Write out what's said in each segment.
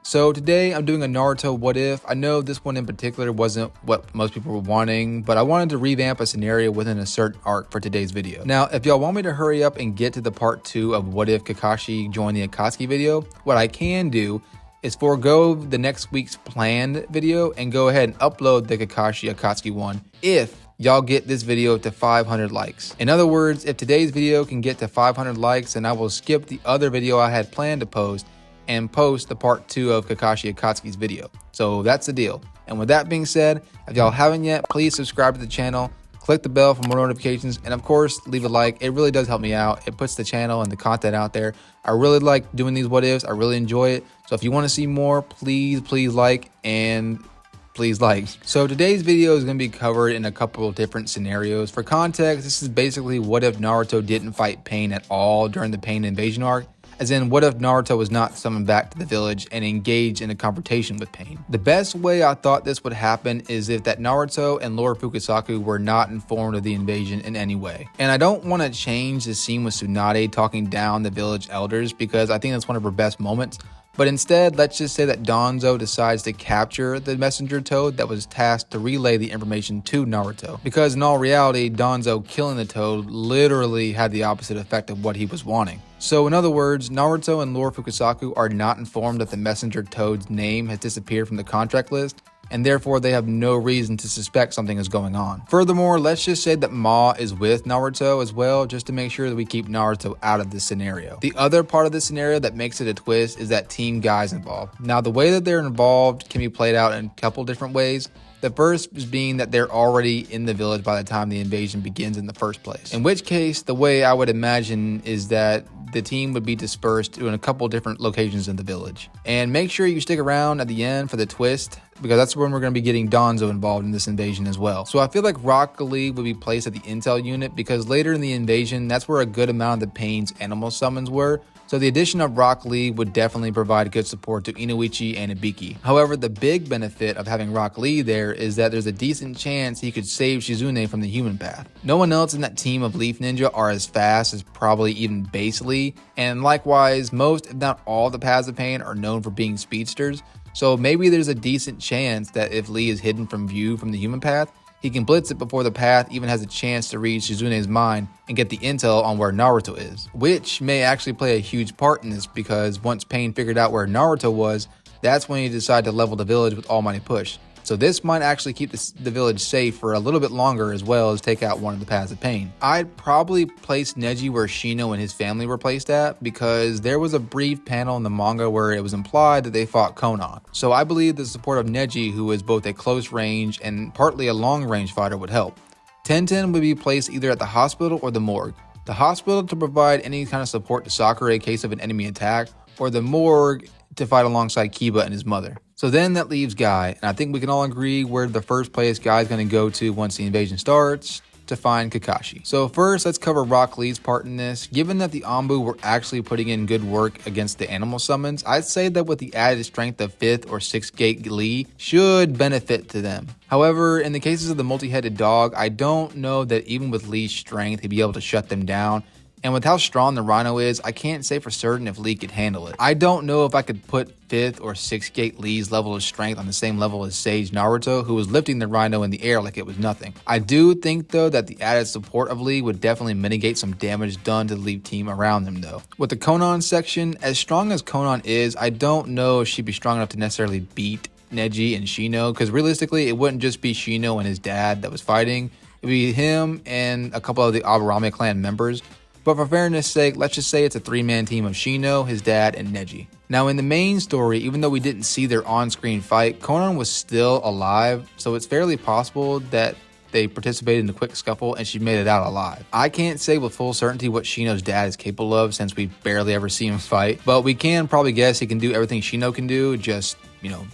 So today I'm doing a Naruto what if. I know this one in particular wasn't what most people were wanting, but I wanted to revamp a scenario within a certain arc for today's video. Now, if y'all want me to hurry up and get to the part 2 of what if Kakashi joined the Akatsuki video, what I can do is forego the next week's planned video and go ahead and upload the Kakashi Akatsuki one if y'all get this video to 500 likes. In other words, if today's video can get to 500 likes, then I will skip the other video I had planned to post and post the part 2 of Kakashi Akatsuki's video. So that's the deal. And with that being said, if y'all haven't yet, please subscribe to the channel, click the bell for more notifications, and of course, leave a like. It really does help me out. It puts the channel and the content out there. I really like doing these what ifs. I really enjoy it. So if you want to see more, please like and please like. So today's video is going to be covered in a couple of different scenarios. For context, this is basically what if Naruto didn't fight Pain at all during the Pain invasion arc. As in, what if Naruto was not summoned back to the village and engaged in a confrontation with Pain? The best way I thought this would happen is if that Naruto and Lord Fukusaku were not informed of the invasion in any way. And I don't want to change the scene with Tsunade talking down the village elders because I think that's one of her best moments. But instead, let's just say that Danzo decides to capture the messenger toad that was tasked to relay the information to Naruto. Because in all reality, Danzo killing the toad literally had the opposite effect of what he was wanting. So in other words, Naruto and Lord Fukusaku are not informed that the messenger toad's name has disappeared from the contract list, and therefore they have no reason to suspect something is going on. Furthermore, let's just say that Ma is with Naruto as well, just to make sure that we keep Naruto out of this scenario. The other part of this scenario that makes it a twist is that Team Guy's involved. Now, the way that they're involved can be played out in a couple different ways. The first is being that they're already in the village by the time the invasion begins in the first place. In which case, the way I would imagine is that the team would be dispersed in a couple different locations in the village. And make sure you stick around at the end for the twist, because that's when we're going to be getting Danzo involved in this invasion as well. So I feel like Rock Lee would be placed at the intel unit because later in the invasion, that's where a good amount of the Pain's animal summons were. So the addition of Rock Lee would definitely provide good support to Inoichi and Ibiki. However, the big benefit of having Rock Lee there is that there's a decent chance he could save Shizune from the human path. No one else in that team of Leaf Ninja are as fast as probably even Base Lee, and likewise, most if not all the Paths of Pain are known for being speedsters, so maybe there's a decent chance that if Lee is hidden from view from the human path, he can blitz it before the path even has a chance to read Shizune's mind and get the intel on where Naruto is, which may actually play a huge part in this because once Pain figured out where Naruto was, that's when he decided to level the village with Almighty Push. So this might actually keep the village safe for a little bit longer as well as take out one of the Paths of Pain. I'd probably place Neji where Shino and his family were placed at because there was a brief panel in the manga where it was implied that they fought Konoha. So I believe the support of Neji, who is both a close range and partly a long range fighter, would help. Tenten would be placed either at the hospital or the morgue. The hospital to provide any kind of support to Sakura in case of an enemy attack, or the morgue to fight alongside Kiba and his mother. So then that leaves Guy, and I think we can all agree where the first place Guy is going to go to once the invasion starts, to find Kakashi. So first, let's cover Rock Lee's part in this. Given that the Anbu were actually putting in good work against the animal summons, I'd say that with the added strength of 5th or 6th gate Lee should benefit to them. However, in the cases of the multi-headed dog, I don't know that even with Lee's strength, he'd be able to shut them down. And with how strong the Rhino is, I can't say for certain if Lee could handle it. I don't know if I could put 5th or 6th gate Lee's level of strength on the same level as Sage Naruto, who was lifting the Rhino in the air like it was nothing. I do think though that the added support of Lee would definitely mitigate some damage done to the Leaf team around him though. With the Konan section, as strong as Konan is, I don't know if she'd be strong enough to necessarily beat Neji and Shino, because realistically it wouldn't just be Shino and his dad that was fighting. It'd be him and a couple of the Aburame clan members. But for fairness sake, let's just say it's a 3-man team of Shino, his dad, and Neji. Now in the main story, even though we didn't see their on-screen fight, Konan was still alive, so it's fairly possible that they participated in the quick scuffle and she made it out alive. I can't say with full certainty what Shino's dad is capable of since we barely ever see him fight, but we can probably guess he can do everything Shino can do, just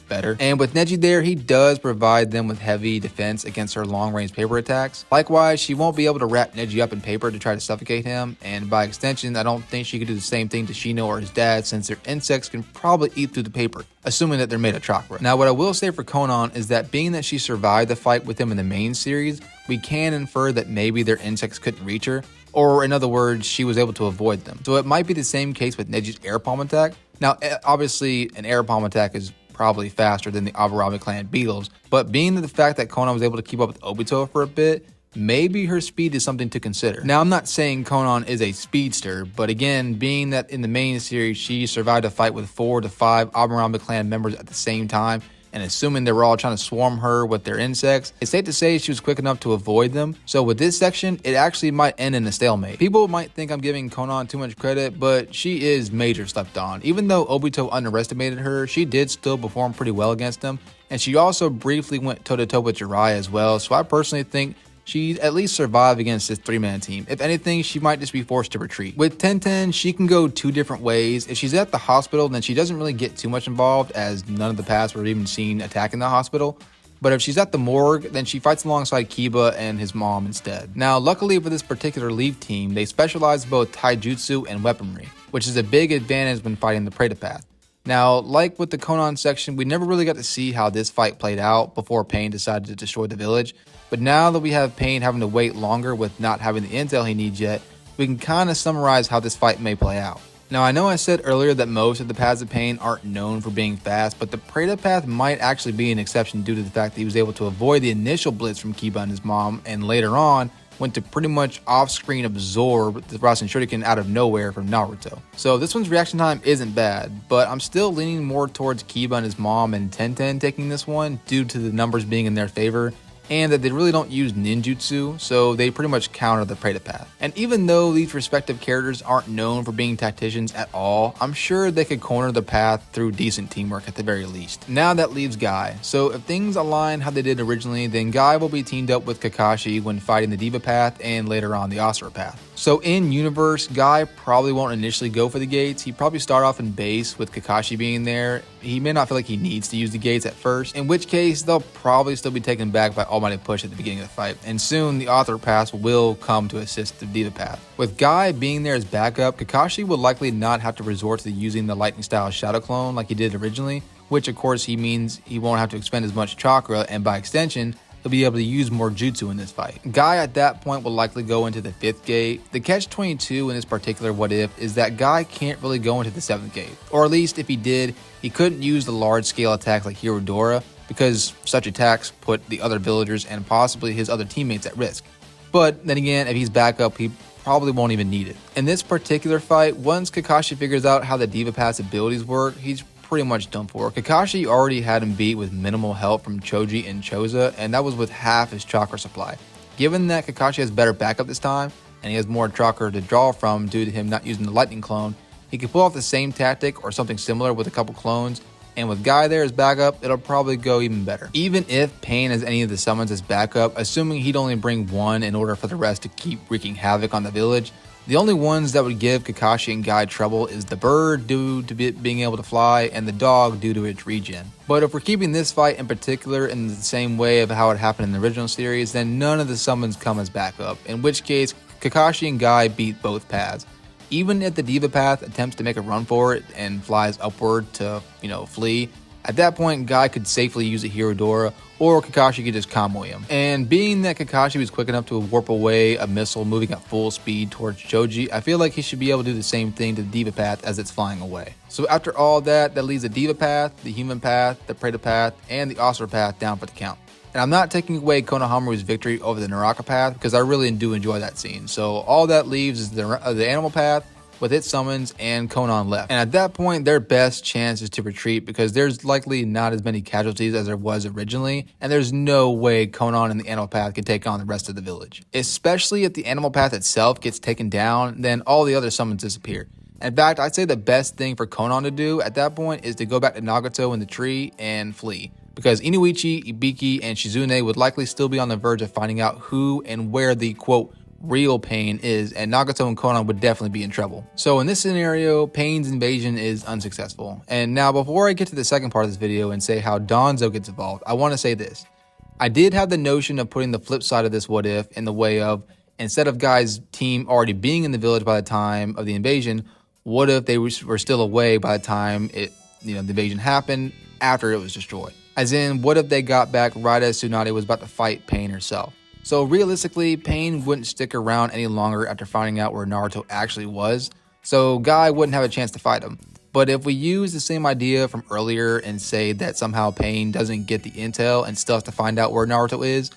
better. And with Neji there, he does provide them with heavy defense against her long-range paper attacks. Likewise, she won't be able to wrap Neji up in paper to try to suffocate him, and by extension, I don't think she could do the same thing to Shino or his dad since their insects can probably eat through the paper, assuming that they're made of chakra. Now, what I will say for Konan is that being that she survived the fight with him in the main series, we can infer that maybe their insects couldn't reach her, or in other words, she was able to avoid them. So it might be the same case with Neji's air palm attack. Now, obviously, an air palm attack is probably faster than the Aburame clan beetles, but being the fact that Konan was able to keep up with Obito for a bit, maybe her speed is something to consider. Now, I'm not saying Konan is a speedster, but again, being that in the main series, she survived a fight with 4 to 5 Aburame clan members at the same time, and assuming they were all trying to swarm her with their insects, it's safe to say she was quick enough to avoid them. So with this section, it actually might end in a stalemate. People might think I'm giving Konan too much credit, but she is major slept on. Even though Obito underestimated her, she did still perform pretty well against him, and she also briefly went toe-to-toe with Jiraiya as well, so I personally think she at least survived against this 3-man team. If anything, she might just be forced to retreat. With Tenten, she can go 2 different ways. If she's at the hospital, then she doesn't really get too much involved, as none of the paths were even seen attacking the hospital. But if she's at the morgue, then she fights alongside Kiba and his mom instead. Now, luckily for this particular Leaf team, they specialize both taijutsu and weaponry, which is a big advantage when fighting the Preta Path. Now, like with the Konan section, we never really got to see how this fight played out before Pain decided to destroy the village. But now that we have Pain having to wait longer with not having the intel he needs yet, we can kind of summarize how this fight may play out. Now, I know I said earlier that most of the paths of Pain aren't known for being fast, but the Preta Path might actually be an exception due to the fact that he was able to avoid the initial blitz from Kiba and his mom, and later on, went to pretty much off-screen absorb the Rasen Shuriken out of nowhere from Naruto. So this one's reaction time isn't bad, but I'm still leaning more towards Kiba and his mom and Tenten taking this one due to the numbers being in their favor, and that they really don't use ninjutsu, so they pretty much counter the Preta Path. And even though these respective characters aren't known for being tacticians at all, I'm sure they could corner the path through decent teamwork at the very least. Now that leaves Guy. So if things align how they did originally, then Guy will be teamed up with Kakashi when fighting the Deva Path and later on the Asura Path. So in universe, Guy probably won't initially go for the gates. He'd probably start off in base with Kakashi being there. He may not feel like he needs to use the gates at first, in which case they'll probably still be taken back by Almighty Push at the beginning of the fight, and soon the Asura Path will come to assist the Deva Path. With Guy being there as backup, Kakashi will likely not have to resort to using the lightning style shadow clone like he did originally, which of course he means he won't have to expend as much chakra, and by extension, he'll be able to use more jutsu in this fight. Guy at that point will likely go into the 5th gate. The catch-22 in this particular what if is that Guy can't really go into the 7th gate, or at least if he did, he couldn't use the large-scale attacks like Hirodora, because such attacks put the other villagers and possibly his other teammates at risk. But then again, if he's back up, he probably won't even need it. In this particular fight, once Kakashi figures out how the Deva Path's abilities work, he's pretty much done for. Kakashi already had him beat with minimal help from Choji and Choza, and that was with half his chakra supply. Given that Kakashi has better backup this time, and he has more chakra to draw from due to him not using the lightning clone, he can pull off the same tactic or something similar with a couple clones, and with Guy there as backup, it'll probably go even better. Even if Pain has any of the summons as backup, assuming he'd only bring one in order for the rest to keep wreaking havoc on the village, the only ones that would give Kakashi and Guy trouble is the bird due to being able to fly and the dog due to its regen. But if we're keeping this fight in particular in the same way of how it happened in the original series, then none of the summons come as backup, in which case Kakashi and Guy beat both paths. Even if the Deva Path attempts to make a run for it and flies upward to, flee, at that point Guy could safely use a Hirodora, or Kakashi could just convoy him. And being that Kakashi was quick enough to warp away a missile moving at full speed towards Choji, I feel like he should be able to do the same thing to the Deva Path as it's flying away. So after all that leaves the Deva Path, the Human Path, the Preta Path, and the Asura Path down for the count. And I'm not taking away Konohamaru's victory over the Naraka Path because I really do enjoy that scene. So all that leaves is the Animal Path with its summons and Konan left. And at that point, their best chance is to retreat because there's likely not as many casualties as there was originally, and there's no way Konan and the Animal Path can take on the rest of the village. Especially if the Animal Path itself gets taken down, then all the other summons disappear. In fact, I'd say the best thing for Konan to do at that point is to go back to Nagato in the tree and flee, because Inuichi, Ibiki, and Shizune would likely still be on the verge of finding out who and where the, quote, real Pain is, and Nagato and Konan would definitely be in trouble. So in this scenario, Pain's invasion is unsuccessful. And now before I get to the second part of this video and say how Danzo gets involved, I want to say this. I did have the notion of putting the flip side of this what if in the way of, instead of Guy's team already being in the village by the time of the invasion, what if they were still away by the time the invasion happened after it was destroyed? As in, what if they got back right as Tsunade was about to fight Pain herself? So realistically, Pain wouldn't stick around any longer after finding out where Naruto actually was, so Guy wouldn't have a chance to fight him. But if we use the same idea from earlier and say that somehow Pain doesn't get the intel and still has to find out where Naruto is,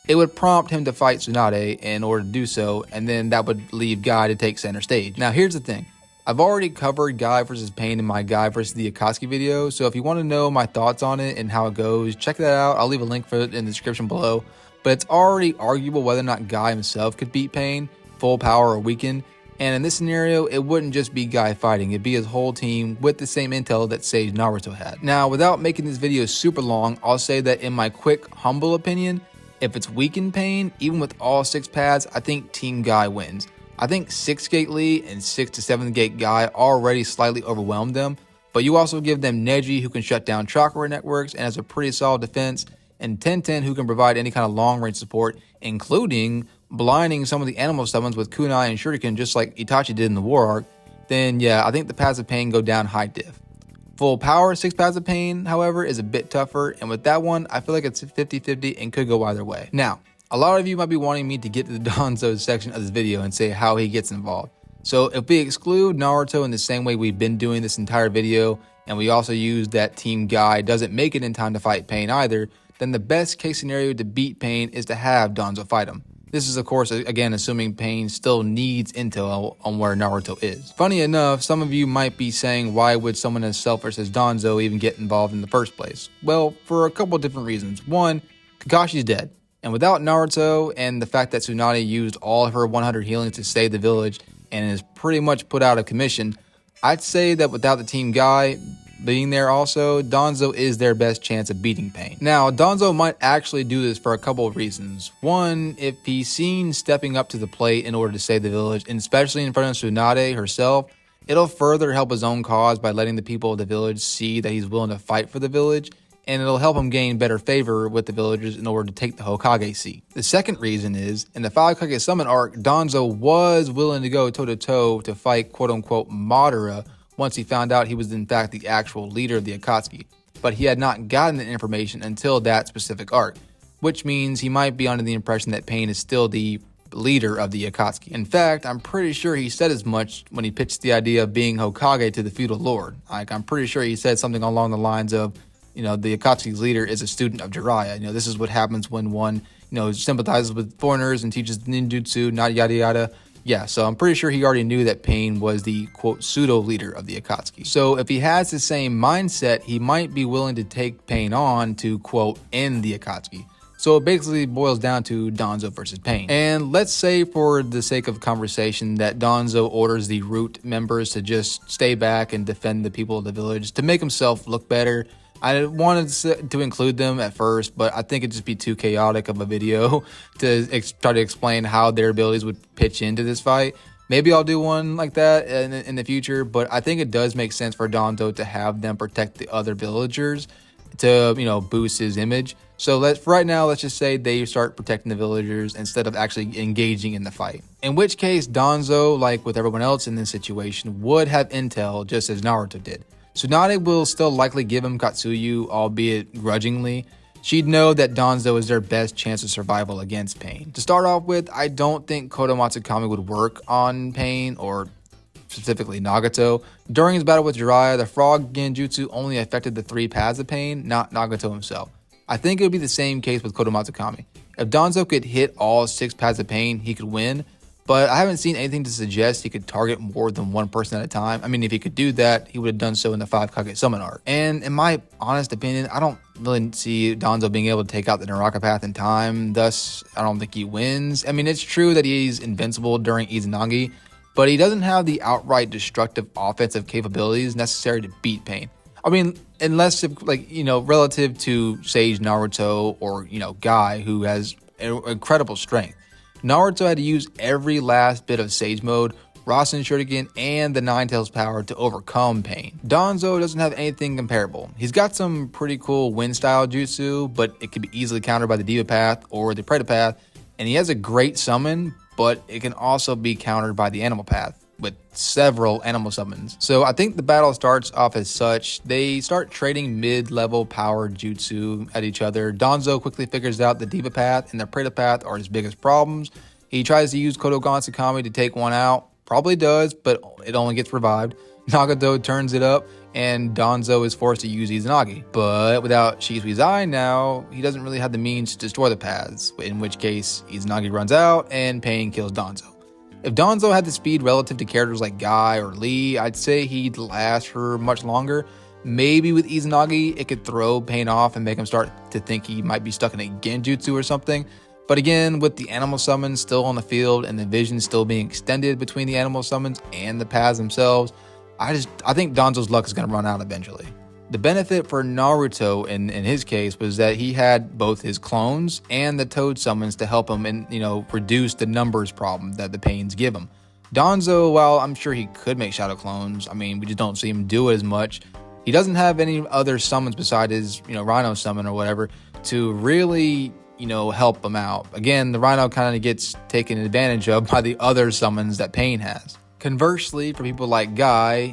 it would prompt him to fight Tsunade in order to do so, and then that would leave Guy to take center stage. Now here's the thing. I've already covered Guy versus Pain in my Guy versus the Akatsuki video, so if you want to know my thoughts on it and how it goes, check that out. I'll leave a link for it in the description below. But it's already arguable whether or not Guy himself could beat Pain, full power or weaken. And in this scenario, it wouldn't just be Guy fighting, it'd be his whole team with the same intel that Sage Naruto had. Now, without making this video super long, I'll say that in my quick, humble opinion, if it's weakened Pain, even with all 6 paths, I think Team Guy wins. I think 6th Gate Lee and 6th to 7th Gate Guy already slightly overwhelmed them, but you also give them Neji, who can shut down chakra networks and has a pretty solid defense, and Tenten, who can provide any kind of long-range support, including blinding some of the animal summons with kunai and shuriken just like Itachi did in the War Arc, then yeah, I think the Paths of Pain go down high diff. Full power 6 Paths of Pain, however, is a bit tougher, and with that one, I feel like it's 50-50 and could go either way. Now, a lot of you might be wanting me to get to the Danzo section of this video and say how he gets involved. So if we exclude Naruto in the same way we've been doing this entire video, and we also use that Team Guy doesn't make it in time to fight Pain either, then the best case scenario to beat Pain is to have Danzo fight him. This is, of course, again, assuming Pain still needs intel on where Naruto is. Funny enough, some of you might be saying, why would someone as selfish as Danzo even get involved in the first place? Well, for a couple of different reasons. One, Kakashi's dead. And without Naruto and the fact that Tsunade used all of her 100 healing to save the village and is pretty much put out of commission, I'd say that without the Team Guy being there also, Danzo is their best chance of beating Pain. Now, Danzo might actually do this for a couple of reasons. One, if he's seen stepping up to the plate in order to save the village, and especially in front of Tsunade herself, it'll further help his own cause by letting the people of the village see that he's willing to fight for the village, and it'll help him gain better favor with the villagers in order to take the Hokage seat. The second reason is, in the 5 Hokage Summon arc, Danzo was willing to go toe-to-toe to fight quote-unquote Madara once he found out he was in fact the actual leader of the Akatsuki, but he had not gotten the information until that specific arc, which means he might be under the impression that Pain is still the leader of the Akatsuki. In fact, I'm pretty sure he said as much when he pitched the idea of being Hokage to the feudal lord. Like, I'm pretty sure he said something along the lines of, the Akatsuki's leader is a student of Jiraiya. This is what happens when one, sympathizes with foreigners and teaches ninjutsu, not yada yada. Yeah, so I'm pretty sure he already knew that Pain was the, quote, pseudo-leader of the Akatsuki. So if he has the same mindset, he might be willing to take Pain on to, quote, end the Akatsuki. So it basically boils down to Danzo versus Pain. And let's say, for the sake of conversation, that Danzo orders the Root members to just stay back and defend the people of the village to make himself look better. I wanted to include them at first, but I think it'd just be too chaotic of a video to try to explain how their abilities would pitch into this fight. Maybe I'll do one like that in the future, but I think it does make sense for Danzo to have them protect the other villagers to, boost his image. So for right now, let's just say they start protecting the villagers instead of actually engaging in the fight. In which case, Danzo, like with everyone else in this situation, would have intel just as Naruto did. Tsunade will still likely give him Katsuyu, albeit grudgingly. She'd know that Danzo is their best chance of survival against Pain. To start off with, I don't think Kodo Matsukami would work on Pain, or specifically Nagato. During his battle with Jiraiya, the frog genjutsu only affected the 3 paths of Pain, not Nagato himself. I think it would be the same case with Kodo Matsukami. If Danzo could hit all 6 paths of Pain, he could win. But I haven't seen anything to suggest he could target more than one person at a time. I mean, if he could do that, he would have done so in the 5 Kage Summon arc. And in my honest opinion, I don't really see Danzo being able to take out the Naraka Path in time. Thus, I don't think he wins. I mean, it's true that he's invincible during Izanagi, but he doesn't have the outright destructive offensive capabilities necessary to beat Pain. I mean, unless, relative to Sage Naruto or, Guy, who has incredible strength. Naruto had to use every last bit of Sage Mode, Rasen Shuriken, and the Nine Tails power to overcome Pain. Danzo doesn't have anything comparable. He's got some pretty cool wind-style jutsu, but it can be easily countered by the Deva Path or the Preta Path, and he has a great summon, but it can also be countered by the Animal Path. with several animal summons. So I think the battle starts off as such. They start trading mid-level power jutsu at each other. Danzo quickly figures out the Deva Path and the Preta Path are his biggest problems. He tries to use Kodogan Sakami to take one out. Probably does, but it only gets revived. Nagato turns it up, and Danzo is forced to use Izanagi. But without Shisui's eye now, he doesn't really have the means to destroy the paths, in which case Izanagi runs out and Pain kills Danzo. If Danzo had the speed relative to characters like Guy or Lee, I'd say he'd last for much longer. Maybe with Izanagi, it could throw Pain off and make him start to think he might be stuck in a genjutsu or something. But again, with the animal summons still on the field and the vision still being extended between the animal summons and the paths themselves, I think Danzo's luck is going to run out eventually. The benefit for Naruto in his case was that he had both his clones and the toad summons to help him and, reduce the numbers problem that the Pains give him. Danzo, while I'm sure he could make shadow clones, we just don't see him do it as much. He doesn't have any other summons beside his, Rhino summon or whatever to really help him out. Again, the Rhino kind of gets taken advantage of by the other summons that Pain has. Conversely, for people like Guy,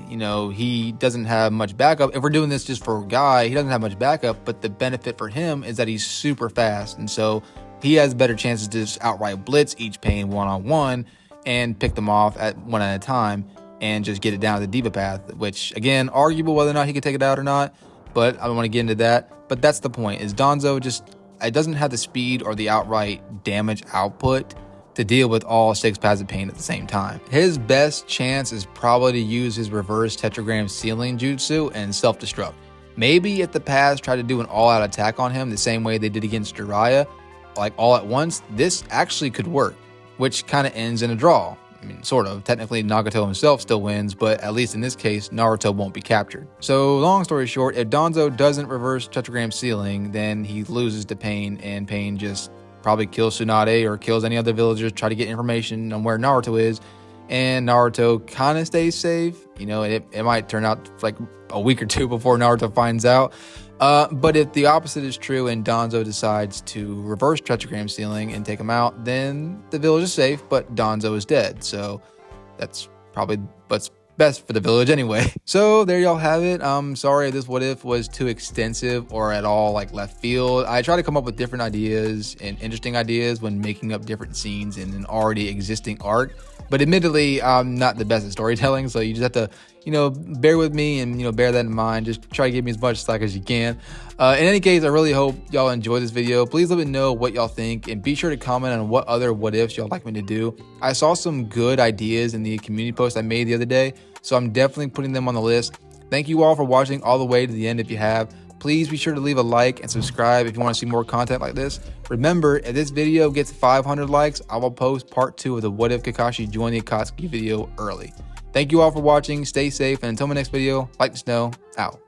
he doesn't have much backup. If we're doing this just for Guy, he doesn't have much backup, but the benefit for him is that he's super fast, and so he has better chances to just outright blitz each Pain one-on-one and pick them off at one at a time and just get it down to the Deva Path, which, again, arguable whether or not he can take it out or not, but I don't want to get into that. But that's the point, is Danzo it doesn't have the speed or the outright damage output to deal with all 6 paths of Pain at the same time. His best chance is probably to use his reverse tetragram sealing jutsu and self-destruct. Maybe if the paths try to do an all-out attack on him the same way they did against Jiraiya, like all at once, this actually could work, which kind of ends in a draw. Sort of. Technically, Nagato himself still wins, but at least in this case, Naruto won't be captured. So, long story short, if Danzo doesn't reverse tetragram sealing, then he loses to Pain, and Pain just probably kills Tsunade or kills any other villagers, try to get information on where Naruto is, and Naruto kind of stays safe. It might turn out like a week or two before Naruto finds out. But if the opposite is true and Danzo decides to reverse tetragram sealing and take him out, then the village is safe, but Danzo is dead. So that's probably what's best for the village anyway. So there y'all have it. I'm sorry if this what if was too extensive or at all like left field. I try to come up with different ideas and interesting ideas when making up different scenes in an already existing arc. But admittedly, I'm not the best at storytelling, so you just have to, bear with me and, bear that in mind. Just try to give me as much slack as you can. In any case, I really hope y'all enjoy this video. Please let me know what y'all think, and be sure to comment on what other what ifs y'all like me to do. I saw some good ideas in the community post I made the other day, so I'm definitely putting them on the list. Thank you all for watching all the way to the end if you have. Please be sure to leave a like and subscribe if you want to see more content like this. Remember, if this video gets 500 likes, I will post part 2 of the What If Kakashi Joined the Akatsuki video early. Thank you all for watching, stay safe, and until my next video, LightningSnow, out.